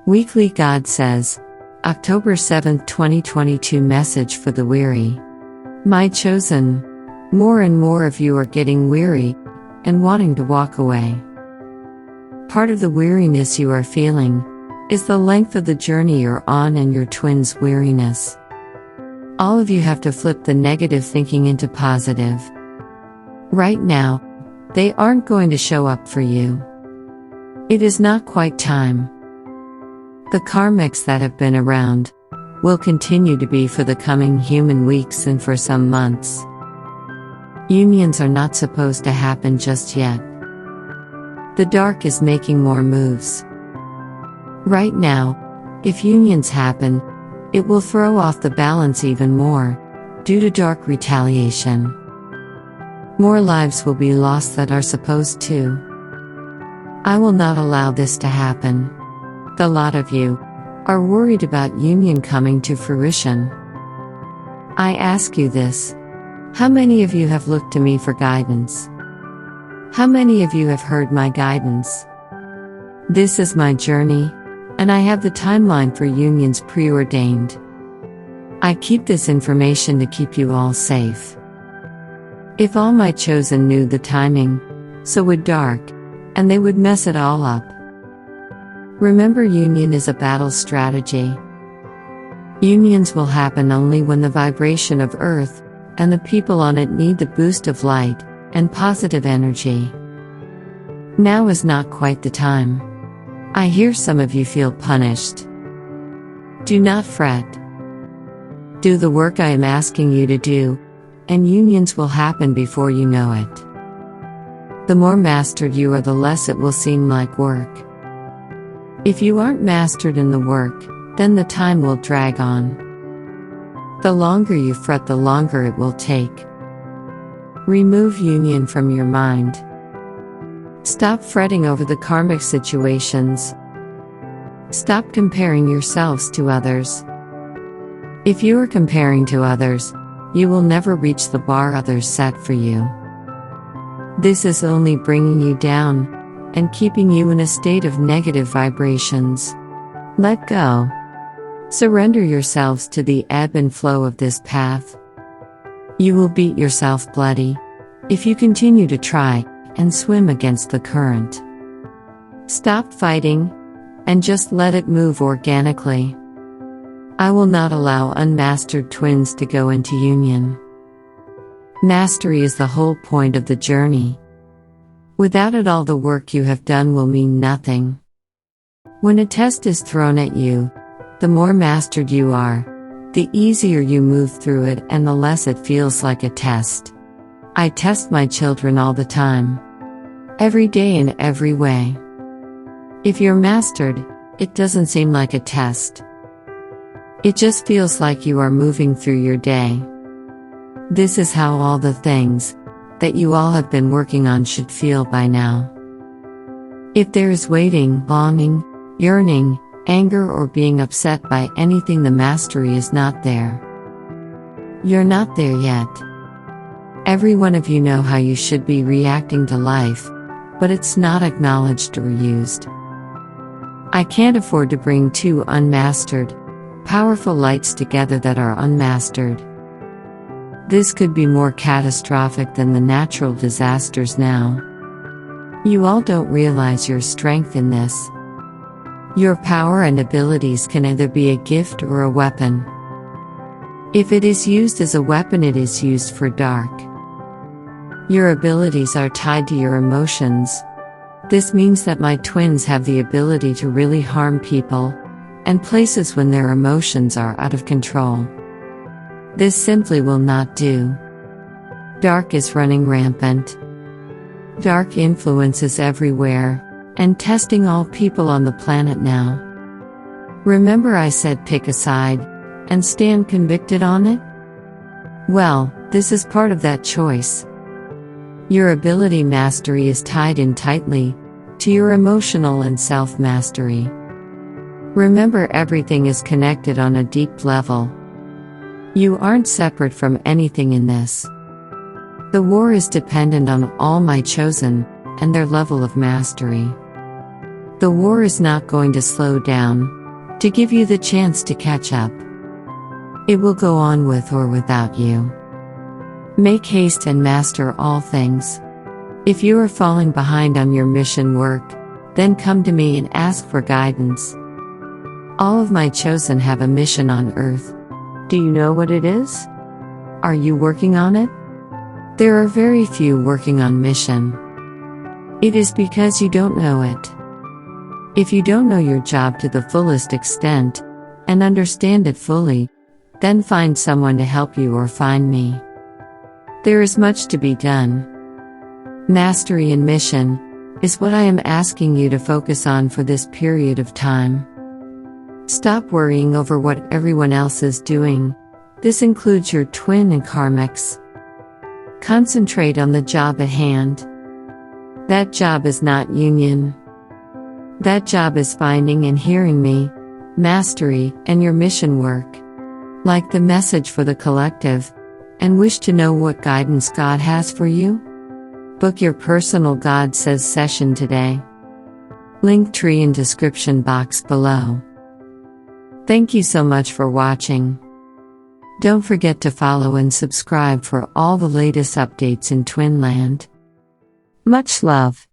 Weekly God Says, October 7, 2022 Message for the Weary. My chosen, more and more of you are getting weary and wanting to walk away. Part of the weariness you are feeling is the length of the journey you're on and your twins' weariness. All of you have to flip the negative thinking into positive. Right now, they aren't going to show up for you. It is not quite time. The karmics that have been around will continue to be for the coming human weeks and for some months. Unions are not supposed to happen just yet. The dark is making more moves. Right now, if unions happen, it will throw off the balance even more, due to dark retaliation. More lives will be lost that are supposed to. I will not allow this to happen. The lot of you are worried about union coming to fruition. I ask you this. How many of you have looked to me for guidance? How many of you have heard my guidance? This is my journey, and I have the timeline for unions preordained. I keep this information to keep you all safe. If all my chosen knew the timing, so would dark, and they would mess it all up. Remember, union is a battle strategy. Unions will happen only when the vibration of Earth and the people on it need the boost of light and positive energy. Now is not quite the time. I hear some of you feel punished. Do not fret. Do the work I am asking you to do, and unions will happen before you know it. The more mastered you are, the less it will seem like work. If you aren't mastered in the work, then the time will drag on. The longer you fret, the longer it will take. Remove union from your mind. Stop fretting over the karmic situations. Stop comparing yourselves to others. If you are comparing to others, you will never reach the bar others set for you. This is only bringing you down and keeping you in a state of negative vibrations. Let go. Surrender yourselves to the ebb and flow of this path. You will beat yourself bloody if you continue to try and swim against the current. Stop fighting and just let it move organically. I will not allow unmastered twins to go into union. Mastery is the whole point of the journey. Without it, all the work you have done will mean nothing. When a test is thrown at you, the more mastered you are, the easier you move through it and the less it feels like a test. I test my children all the time. Every day in every way. If you're mastered, it doesn't seem like a test. It just feels like you are moving through your day. This is how all the things that you all have been working on should feel by now. If there is waiting, longing, yearning, anger, or being upset by anything, the mastery is not there. You're not there yet. Every one of you know how you should be reacting to life, but it's not acknowledged or used. I can't afford to bring two unmastered, powerful lights together that are unmastered. This could be more catastrophic than the natural disasters now. You all don't realize your strength in this. Your power and abilities can either be a gift or a weapon. If it is used as a weapon, it is used for dark. Your abilities are tied to your emotions. This means that my twins have the ability to really harm people and places when their emotions are out of control. This simply will not do. Dark is running rampant. Dark influence is everywhere and testing all people on the planet now. Remember I said pick a side and stand convicted on it? Well, this is part of that choice. Your ability mastery is tied in tightly to your emotional and self-mastery. Remember, everything is connected on a deep level. You aren't separate from anything in this. The war is dependent on all my chosen and their level of mastery. The war is not going to slow down to give you the chance to catch up. It will go on with or without you. Make haste and master all things. If you are falling behind on your mission work, then come to me and ask for guidance. All of my chosen have a mission on earth. Do you know what it is? Are you working on it? There are very few working on mission. It is because you don't know it. If you don't know your job to the fullest extent, and understand it fully, then find someone to help you or find me. There is much to be done. Mastery and mission is what I am asking you to focus on for this period of time. Stop worrying over what everyone else is doing. This includes your twin and karmics. Concentrate on the job at hand. That job is not union. That job is finding and hearing me, mastery, and your mission work. Like the message for the collective, and wish to know what guidance God has for you? Book your personal God Says session today. Linktree in description box below. Thank you so much for watching. Don't forget to follow and subscribe for all the latest updates in Twinland. Much love.